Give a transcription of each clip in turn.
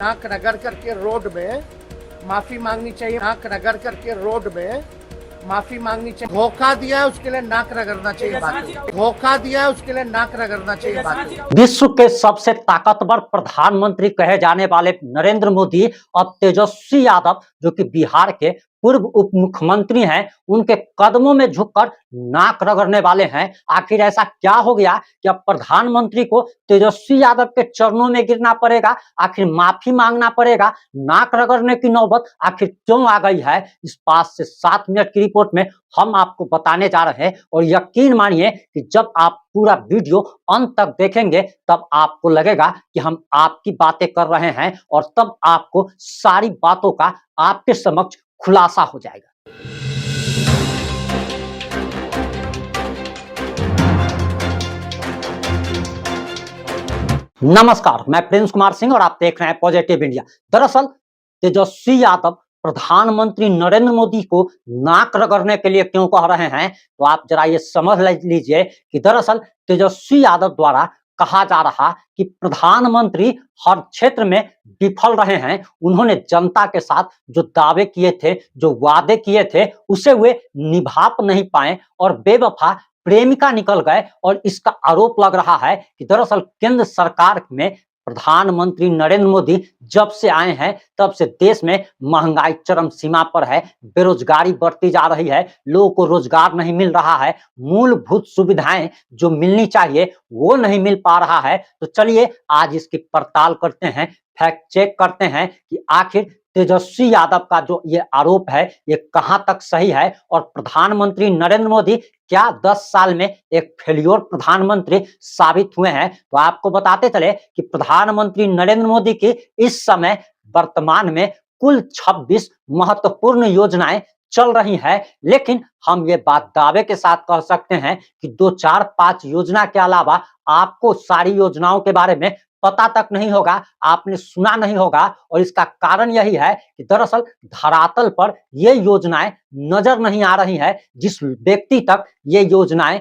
नाक रगड़ करके रोड में माफी मांगनी चाहिए। नाक रगड़ करके रोड में माफी मांगनी चाहिए। धोखा दिया है उसके लिए नाक रगड़ना चाहिए बाकी। धोखा दिया है उसके लिए नाक रगड़ना चाहिए बाकी। विश्व के सबसे ताकतवर प्रधानमंत्री कहे जाने वाले नरेंद्र मोदी अब तेजस्वी यादव जो कि बिहार के पूर्व उप मुख्यमंत्री हैं, उनके कदमों में झुककर नाक रगड़ने वाले हैं। आखिर ऐसा क्या हो गया कि अब प्रधानमंत्री को तेजस्वी यादव के चरणों में गिरना पड़ेगा, आखिर माफी मांगना पड़ेगा, नाक रगड़ने की नौबत आखिर क्यों आ गई है? इस 5 से 7 मिनट की रिपोर्ट में हम आपको बताने जा रहे हैं। और यकीन मानिए कि जब आप पूरा वीडियो अंत तक देखेंगे तब आपको लगेगा कि हम आपकी बातें कर रहे हैं और तब आपको सारी बातों का आपके समक्ष खुलासा हो जाएगा। नमस्कार, मैं प्रिंस कुमार सिंह और आप देख रहे हैं पॉजिटिव इंडिया। दरअसल तेजस्वी यादव प्रधानमंत्री नरेंद्र मोदी को नाक रगड़ने के लिए क्यों कह रहे हैं, तो आप जरा ये समझ लीजिए कि दरअसल तेजस्वी यादव द्वारा कहा जा रहा कि प्रधानमंत्री हर क्षेत्र में विफल रहे हैं। उन्होंने जनता के साथ जो दावे किए थे, जो वादे किए थे, उसे वे निभा नहीं पाए और बेवफा प्रेमिका निकल गए। और इसका आरोप लग रहा है कि दरअसल केंद्र सरकार में प्रधानमंत्री नरेंद्र मोदी जब से आए हैं तब से देश में महंगाई चरम सीमा पर है, बेरोजगारी बढ़ती जा रही है, लोगों को रोजगार नहीं मिल रहा है, मूलभूत सुविधाएं जो मिलनी चाहिए वो नहीं मिल पा रहा है। तो चलिए आज इसकी पड़ताल करते हैं, फैक्ट चेक करते हैं कि आखिर तेजस्वी यादव का जो ये आरोप है ये कहां तक सही है और प्रधानमंत्री नरेंद्र मोदी क्या 10 साल में एक फेल्योर प्रधानमंत्री साबित हुए हैं। तो आपको बताते चले कि प्रधानमंत्री नरेंद्र मोदी की इस समय वर्तमान में कुल 26 महत्वपूर्ण योजनाएं चल रही है, लेकिन हम ये बात दावे के साथ कह सकते हैं कि 2, 4, 5 योजना के अलावा आपको सारी योजनाओं के बारे में पता तक नहीं होगा, आपने सुना नहीं होगा। और इसका कारण यही है कि दरअसल धरातल पर ये योजनाएं नजर नहीं आ रही है। जिस व्यक्ति तक ये योजनाएं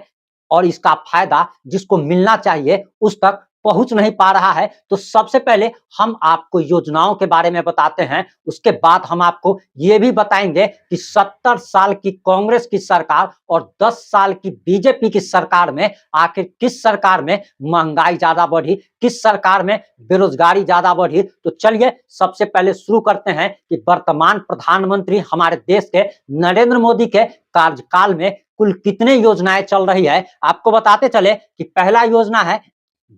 और इसका फायदा जिसको मिलना चाहिए उस तक पहुंच नहीं पा रहा है। तो सबसे पहले हम आपको योजनाओं के बारे में बताते हैं, उसके बाद हम आपको ये भी बताएंगे कि 70 साल की कांग्रेस की सरकार और 10 साल की बीजेपी की सरकार में आखिर किस सरकार में महंगाई ज्यादा बढ़ी, किस सरकार में बेरोजगारी ज्यादा बढ़ी। तो चलिए सबसे पहले शुरू करते हैं कि वर्तमान प्रधानमंत्री हमारे देश के नरेंद्र मोदी के कार्यकाल में कुल कितने योजनाएं चल रही है। आपको बताते चले कि पहला योजना है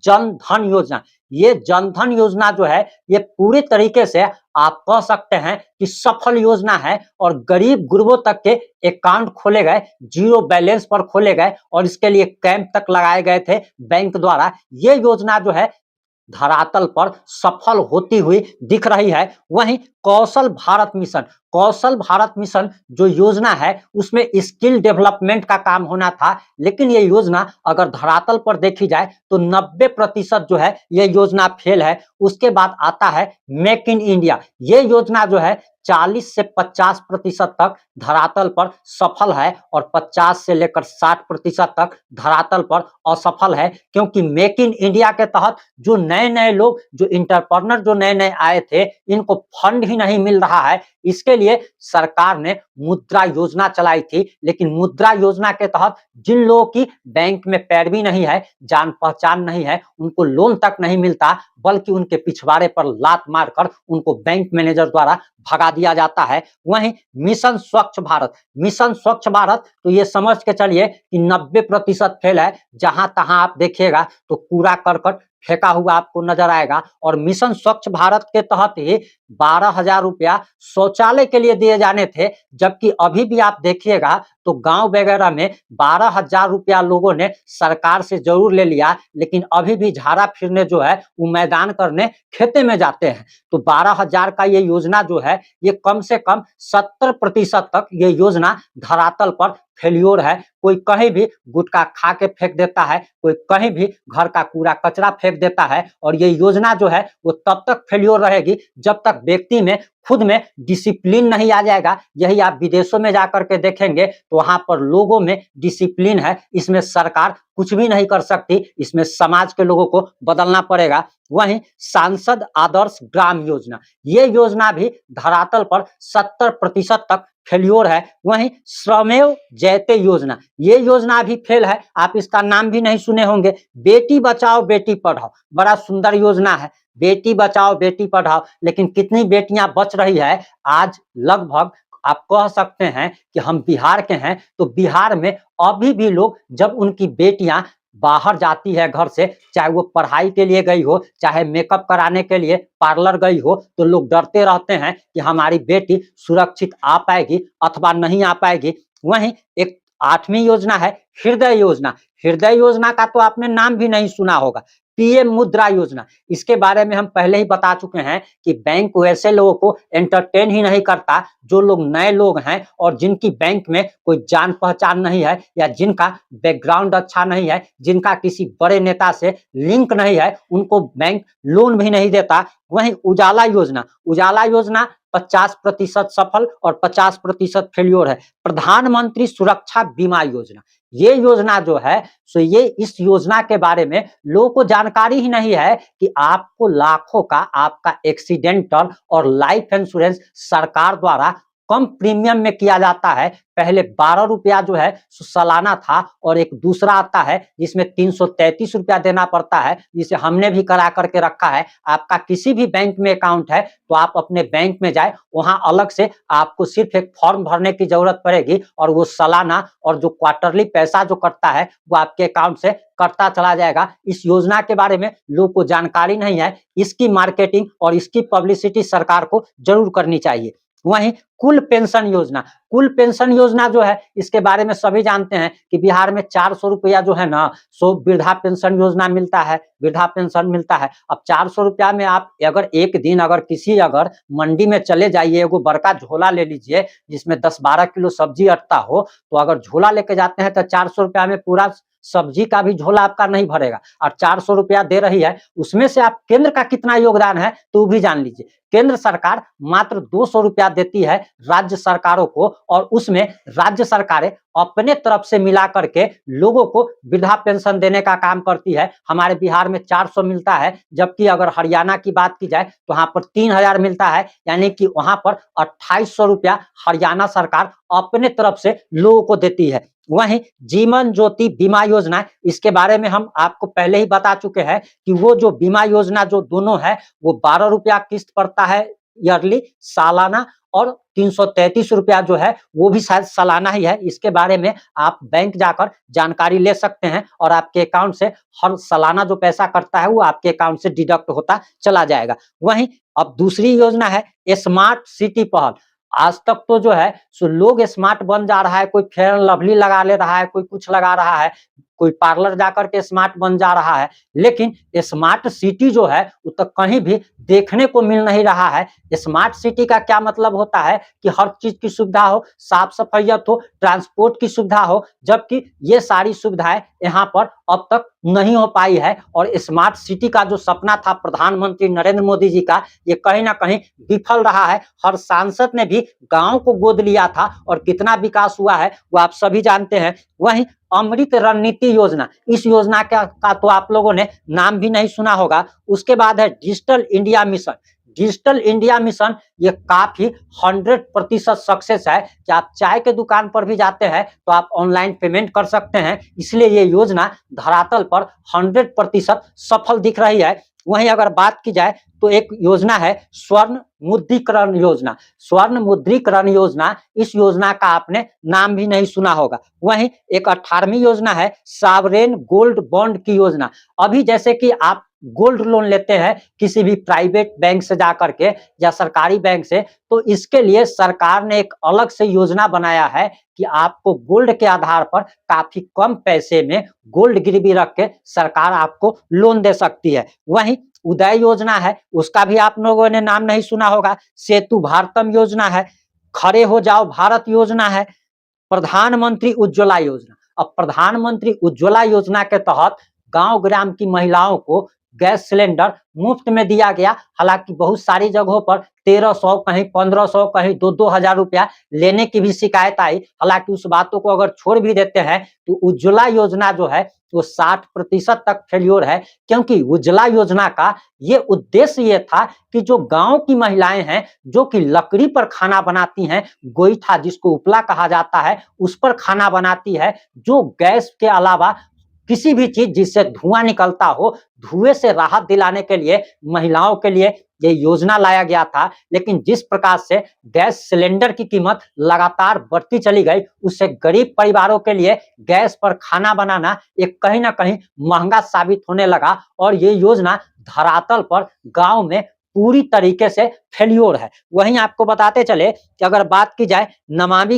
जन धन योजना। ये जन धन योजना जो है ये पूरे तरीके से आप कह सकते हैं कि सफल योजना है और गरीब गुरबों तक के अकाउंट खोले गए, जीरो बैलेंस पर खोले गए और इसके लिए कैंप तक लगाए गए थे बैंक द्वारा। ये योजना जो है धरातल पर सफल होती हुई दिख रही है। वहीं कौशल भारत मिशन, कौशल भारत मिशन जो योजना है उसमें स्किल डेवलपमेंट का काम होना था, लेकिन ये योजना अगर धरातल पर देखी जाए तो 90% जो है ये योजना फेल है। उसके बाद आता है मेक इन इंडिया। ये योजना जो है 40 से 50% तक धरातल पर सफल है और 50 से लेकर 60% तक धरातल पर असफल है, क्योंकि मेक इन इंडिया के तहत जो नए नए लोग, जो इंटरप्रेन्योर जो नए नए आए थे, इनको फंड ही नहीं मिल रहा है। इसके लिए सरकार ने मुद्रा योजना चलाई थी, लेकिन मुद्रा योजना के तहत जिन लोगों की बैंक में पैरवी नहीं है, जान पहचान नहीं है, उनको लोन तक नहीं मिलता, बल्कि उनके पिछवाड़े पर लात मारकर उनको बैंक मैनेजर द्वारा भगा दिया जाता है। वहीं मिशन स्वच्छ भारत, मिशन स्वच्छ भारत तो ये समझ के चलिए कि 90% फेल है। जहां तहां आप देखिएगा तो कूड़ा करकट फेंका हुआ आपको नजर आएगा। और मिशन स्वच्छ भारत के तहत ही 12,000 रुपया शौचालय के लिए दिए जाने थे, जबकि अभी भी आप देखिएगा तो गांव वगैरह में 12,000 रुपया लोगों ने सरकार से जरूर ले लिया, लेकिन अभी भी झाड़ा फिरने जो है वो मैदान करने खेते में जाते हैं। तो 12,000 का ये योजना जो है ये कम से कम 70% तक ये योजना धरातल पर फेल्योर है। कोई कहीं भी गुटखा खा के फेंक देता है, कोई कहीं भी घर का कूड़ा कचरा फेंक देता है। और ये योजना जो है वो तब तक फेल्योर रहेगी जब तक व्यक्ति में खुद में डिसिप्लिन नहीं आ जाएगा। यही आप विदेशों में जाकर के देखेंगे तो वहां पर लोगों में डिसिप्लिन है, इसमें सरकार कुछ भी नहीं कर सकती, इसमें समाज के लोगों को बदलना पड़ेगा। वहीं सांसद आदर्श ग्राम योजना, ये योजना भी धरातल पर 70% तक फेल्योर है। वहीं श्रमेव जयते योजना, ये योजना भी फेल है, आप इसका नाम भी नहीं सुने होंगे। बेटी बचाओ बेटी पढ़ाओ, बड़ा सुंदर योजना है, बेटी बचाओ बेटी पढ़ाओ, लेकिन कितनी बेटियां बच रही है? आज लगभग आप कह सकते हैं कि हम बिहार के हैं, तो बिहार में अभी भी लोग जब उनकी बेटियां बाहर जाती है घर से, चाहे वो पढ़ाई के लिए गई हो, चाहे मेकअप कराने के लिए पार्लर गई हो, तो लोग डरते रहते हैं कि हमारी बेटी सुरक्षित आ पाएगी अथवा नहीं आ पाएगी। वहीं एक 8वीं योजना है हृदय योजना। हृदय योजना का तो आपने नाम भी नहीं सुना होगा। पीएम मुद्रा योजना, इसके बारे में हम पहले ही बता चुके हैं कि बैंक वैसे लोगों को एंटरटेन ही नहीं करता जो लोग नए लोग हैं और जिनकी बैंक में कोई जान पहचान नहीं है, या जिनका बैकग्राउंड अच्छा नहीं है, जिनका किसी बड़े नेता से लिंक नहीं है, उनको बैंक लोन भी नहीं देता। वहीं उजाला योजना, उजाला योजना 50% सफल और 50% फेल्योर है। प्रधानमंत्री सुरक्षा बीमा योजना, ये योजना जो है सो ये इस योजना के बारे में लोगों को जानकारी ही नहीं है कि आपको लाखों का आपका एक्सीडेंटल और लाइफ इंश्योरेंस सरकार द्वारा कम प्रीमियम में किया जाता है। पहले 12 रुपया जो है सालाना था, और एक दूसरा आता है जिसमें 333 रुपया देना पड़ता है, जिसे हमने भी करा करके रखा है। आपका किसी भी बैंक में अकाउंट है तो आप अपने बैंक में जाए, वहां अलग से आपको सिर्फ एक फॉर्म भरने की जरूरत पड़ेगी, और वो सालाना और जो क्वार्टरली पैसा जो कटता है वो आपके अकाउंट से कटता चला जाएगा। इस योजना के बारे में लोगों को जानकारी नहीं है, इसकी मार्केटिंग और इसकी पब्लिसिटी सरकार को जरूर करनी चाहिए। वहीं कुल पेंशन योजना, कुल पेंशन योजना जो है इसके बारे में सभी जानते हैं कि बिहार में 400 रुपया जो है ना सो वृद्धा पेंशन योजना मिलता है, वृद्धा पेंशन मिलता है। अब 400 रुपया में आप अगर एक दिन अगर मंडी में चले जाइए, एगो बड़का झोला ले लीजिए जिसमें 10-12 किलो सब्जी अटता हो, तो अगर झोला लेके जाते हैं तो 400 रुपया में पूरा सब्जी का भी झोला आपका नहीं भरेगा, और 400 रुपया दे रही है। उसमें से आप केंद्र का कितना योगदान है तो भी जान लीजिए। केंद्र सरकार मात्र 200 रुपया देती है राज्य सरकारों को, और उसमें राज्य सरकारें अपने तरफ से मिला करके लोगों को वृद्धा पेंशन देने का काम करती है। हमारे बिहार में 400 मिलता है, जबकि अगर हरियाणा की बात की जाए तो वहां पर 3000 मिलता है, यानी कि वहां पर 2800 रुपया हरियाणा सरकार अपने तरफ से लोगों को देती है। वहीं जीवन ज्योति बीमा योजना, इसके बारे में हम आपको पहले ही बता चुके हैं कि वो जो बीमा योजना जो दोनों है वो 12 रुपया किस्त पड़ता है ईयरली, सालाना, और 333 रुपया जो है वो भी शायद सालाना ही है। इसके बारे में आप बैंक जाकर जानकारी ले सकते हैं, और आपके अकाउंट से हर सालाना जो पैसा कटता है वो आपके अकाउंट से डिडक्ट होता चला जाएगा। वहीं अब दूसरी योजना है स्मार्ट सिटी पहल। आज तक तो जो है सो लोग स्मार्ट बन जा रहा है, कोई फेयर लवली लगा ले रहा है, कोई कुछ लगा रहा है, कोई पार्लर जाकर के स्मार्ट बन जा रहा है, लेकिन स्मार्ट सिटी जो है वो तो कहीं भी देखने को मिल नहीं रहा है। स्मार्ट सिटी का क्या मतलब होता है कि हर चीज की सुविधा हो, साफ सफाइयत हो, ट्रांसपोर्ट की सुविधा हो, जबकि ये सारी सुविधाएं यहाँ पर अब तक नहीं हो पाई है। और स्मार्ट सिटी का जो सपना था प्रधानमंत्री नरेंद्र मोदी जी का, ये कहीं ना कहीं विफल रहा है। हर सांसद ने भी गांव को गोद लिया था, और कितना विकास हुआ है वो आप सभी जानते हैं। वहीं अमृत रणनीति योजना, इस योजना का तो आप लोगों ने नाम भी नहीं सुना होगा। उसके बाद है digital India mission. Digital India mission ये काफी 100% सक्सेस है कि आप चाय के दुकान पर भी जाते हैं तो आप ऑनलाइन पेमेंट कर सकते हैं, इसलिए ये योजना धरातल पर 100% सफल दिख रही है। वहीं अगर बात की जाए तो एक योजना है स्वर्ण मुद्रीकरण योजना। स्वर्ण मुद्रीकरण योजना, इस योजना का आपने नाम भी नहीं सुना होगा। वहीं एक 18वीं योजना है सॉवरेन गोल्ड बॉन्ड की योजना। अभी जैसे कि आप गोल्ड लोन लेते हैं किसी भी प्राइवेट बैंक से जाकर के या सरकारी बैंक से, तो इसके लिए सरकार ने एक अलग से योजना बनाया है कि आपको गोल्ड के आधार पर काफी कम पैसे में गोल्ड गिरवी रख के सरकार आपको लोन दे सकती है। वहीं उदय योजना है, उसका भी आप लोगों ने नाम नहीं सुना होगा। सेतु भारतम योजना है, खड़े हो जाओ भारत योजना है, प्रधानमंत्री उज्ज्वला योजना। अब प्रधानमंत्री उज्ज्वला योजना के तहत गांव ग्राम की महिलाओं को गैस सिलेंडर मुफ्त में दिया गया। हालांकि बहुत सारी जगहों पर 1300 कहीं 1500 कहीं 2-2 हजार रुपया लेने की भी शिकायत आई। हालांकि उस बातों को अगर छोड़ भी देते हैं तो उज्ज्वला योजना जो है वो 60% तक फेल्योर है, क्योंकि उज्ज्वला योजना का ये उद्देश्य ये था कि जो गांव की महिलाएं हैं जो कि लकड़ी पर खाना बनाती हैं, गोईठा जिसको उपला कहा जाता है उस पर खाना बनाती है, जो गैस के अलावा किसी भी चीज जिससे धुआं निकलता हो, धुएं से राहत दिलाने के लिए महिलाओं के लिए ये योजना लाया गया था। लेकिन जिस प्रकार से गैस सिलेंडर की कीमत लगातार बढ़ती चली गई, उससे गरीब परिवारों के लिए गैस पर खाना बनाना एक कहीं ना कहीं महंगा साबित होने लगा और ये योजना धरातल पर गांव में पूरी तरीके से फेल्योर है। वहीं आपको बताते चले कि अगर बात की जाए नमामि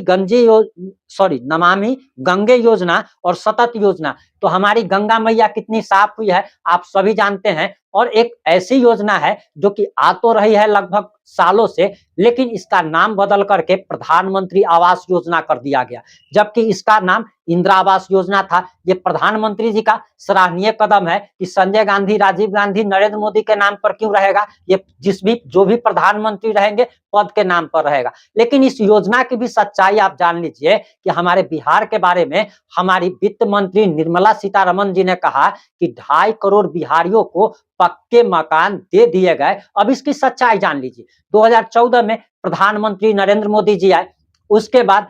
गंगे योजना और सतत योजना, तो हमारी गंगा मैया कितनी साफ हुई है आप सभी जानते हैं। और एक ऐसी योजना है जो कि आ तो रही है लगभग सालों से, लेकिन इसका नाम बदल करके प्रधानमंत्री आवास योजना कर दिया गया, जबकि इसका नाम इंदिरा आवास योजना था। ये प्रधानमंत्री जी का सराहनीय कदम है कि संजय गांधी, राजीव गांधी, नरेंद्र मोदी के नाम पर क्यों रहेगा, ये जो भी प्रधानमंत्री रहेंगे पद के नाम पर रहेगा। लेकिन इस योजना की भी सच्चाई आप जान लीजिए कि हमारे बिहार के बारे में हमारी वित्त मंत्री निर्मला सीतारमण जी ने कहा कि 2.5 करोड़ बिहारियों को पक्के मकान दे दिए गए। अब इसकी सच्चाई जान लीजिए। 2014 में प्रधानमंत्री नरेंद्र मोदी जी आए, उसके बाद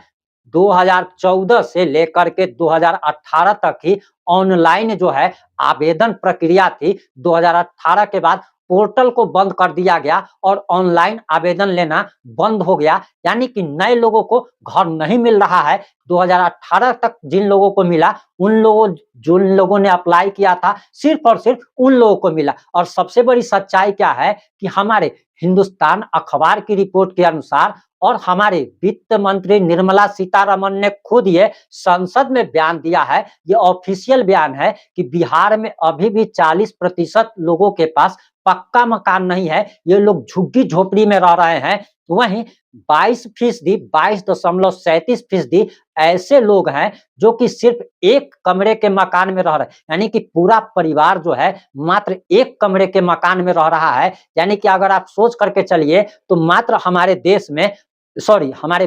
2014 से लेकर के 2018 तक ही ऑनलाइन जो है आवेदन प्रक्रिया थी। 2018 के बाद पोर्टल को बंद कर दिया गया और ऑनलाइन आवेदन लेना बंद हो गया, यानी कि नए लोगों को घर नहीं मिल रहा है। 2018 तक जिन लोगों को मिला, जिन लोगों ने अप्लाई किया था, सिर्फ और सिर्फ उन लोगों को मिला। और सबसे बड़ी सच्चाई क्या है कि हमारे हिंदुस्तान अखबार की रिपोर्ट के अनुसार और हमारे वित्त मंत्री निर्मला सीतारमण ने खुद ये संसद में बयान दिया है, ये ऑफिशियल बयान है कि बिहार में अभी भी 40% लोगों के पास पक्का मकान नहीं है, ये लोग झुग्गी झोपड़ी में रह रहे हैं। वहीं 22% ऐसे लोग हैं जो कि सिर्फ एक कमरे के मकान में रह रहे हैं, यानी कि पूरा परिवार जो है मात्र एक कमरे के मकान में रह रहा है। यानी कि अगर आप सोच करके चलिए तो मात्र हमारे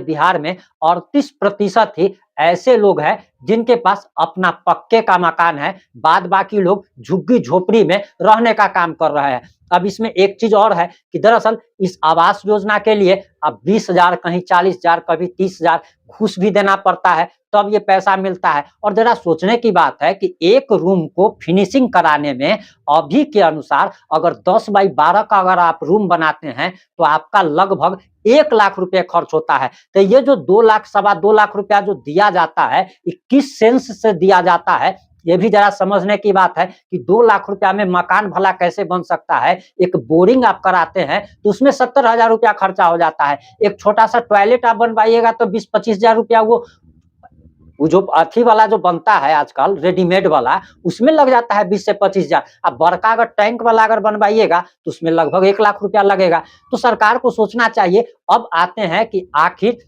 बिहार में 38% ही ऐसे लोग हैं जिनके पास अपना पक्के का मकान है, बाद बाकी लोग झुग्गी झोपड़ी में रहने का काम कर रहे हैं। अब इसमें एक चीज और है कि दरअसल इस आवास योजना के लिए अब 20,000 कहीं 40,000 कभी 30,000 घूस भी देना पड़ता है, तब ये पैसा मिलता है। और जरा सोचने की बात है कि एक रूम को फिनिशिंग कराने में अभी के अनुसार अगर 10 बाई 12 का अगर आप रूम बनाते हैं तो आपका लगभग 1 लाख रुपए खर्च होता है। तो ये जो 2 लाख 2.25 लाख रुपया जो दिया जाता है, किस सेंस से दिया जाता है, ये भी जरा समझने की बात है कि 2 लाख रुपया में मकान भला कैसे बन सकता है। एक बोरिंग आप कराते हैं तो उसमें 70,000 रुपया खर्चा हो जाता है। एक छोटा सा टॉयलेट आप बनवाइएगा तो 20-25 हजार रुपया वो जो अथी वाला जो बनता है आजकल रेडीमेड वाला, उसमें लग जाता है 20 से 25 हजार। अब बड़का अगर टैंक वाला अगर बनवाइएगा तो उसमें लगभग 1 लाख रुपया लगेगा। तो सरकार को सोचना चाहिए। अब आते हैं कि आखिर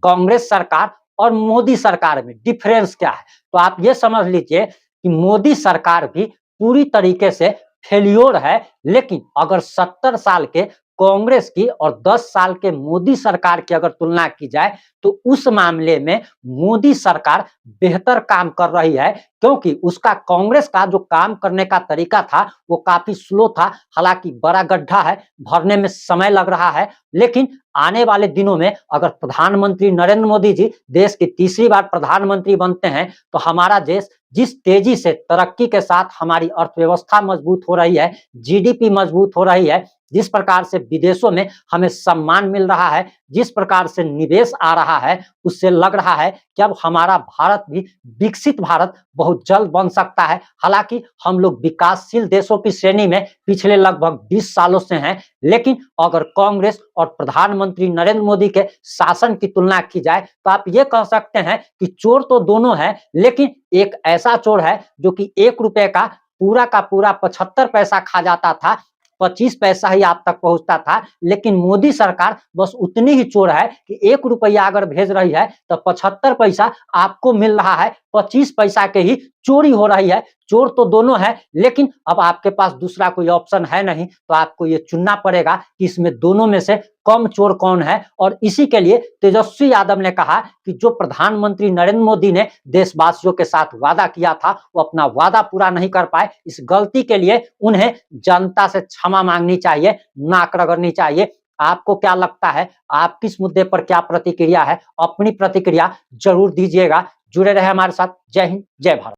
कांग्रेस सरकार और मोदी सरकार में डिफरेंस क्या है। तो आप ये समझ लीजिए कि मोदी सरकार भी पूरी तरीके से फेल्योर है, लेकिन अगर 70 साल के कांग्रेस की और 10 साल के मोदी सरकार की अगर तुलना की जाए तो उस मामले में मोदी सरकार बेहतर काम कर रही है, क्योंकि उसका कांग्रेस का जो काम करने का तरीका था वो काफी स्लो था। हालांकि बड़ा गड्ढा है, भरने में समय लग रहा है, लेकिन आने वाले दिनों में अगर प्रधानमंत्री नरेंद्र मोदी जी देश की तीसरी बार प्रधानमंत्री बनते हैं तो हमारा देश जिस तेजी से तरक्की के साथ हमारी अर्थव्यवस्था मजबूत हो रही है, जीडीपी मजबूत हो रही है, जिस प्रकार से विदेशों में हमें सम्मान मिल रहा है, जिस प्रकार से निवेश आ रहा है, उससे लग रहा है कि अब हमारा भारत भी विकसित भारत बहुत जल्द बन सकता है। हालांकि हम लोग विकासशील देशों की श्रेणी में पिछले लगभग 20 सालों से हैं, लेकिन अगर कांग्रेस और प्रधानमंत्री नरेंद्र मोदी के शासन की तुलना की जाए तो आप ये कह सकते हैं कि चोर तो दोनों हैं, लेकिन एक ऐसा चोर है जो कि 1 रुपए का पूरा 75 पैसा खा जाता था, 25 पैसा ही आप तक पहुंचता था। लेकिन मोदी सरकार बस उतनी ही चोर है कि 1 रुपया अगर भेज रही है तो 75 पैसा आपको मिल रहा है, 25 पैसा के ही चोरी हो रही है। चोर तो दोनों है, लेकिन अब आपके पास दूसरा कोई ऑप्शन है नहीं, तो आपको ये चुनना पड़ेगा कि इसमें दोनों में से कम चोर कौन है। और इसी के लिए तेजस्वी यादव ने कहा कि जो प्रधानमंत्री नरेंद्र मोदी ने देशवासियों के साथ वादा किया था, वो अपना वादा पूरा नहीं कर पाए। इस गलती के लिए उन्हें जनता से क्षमा मांगनी चाहिए, नाक रगड़नी चाहिए। आपको क्या लगता है, आप किस मुद्दे पर क्या प्रतिक्रिया है, अपनी प्रतिक्रिया जरूर दीजिएगा। जुड़े रहे हमारे साथ। जय हिंद, जय भारत।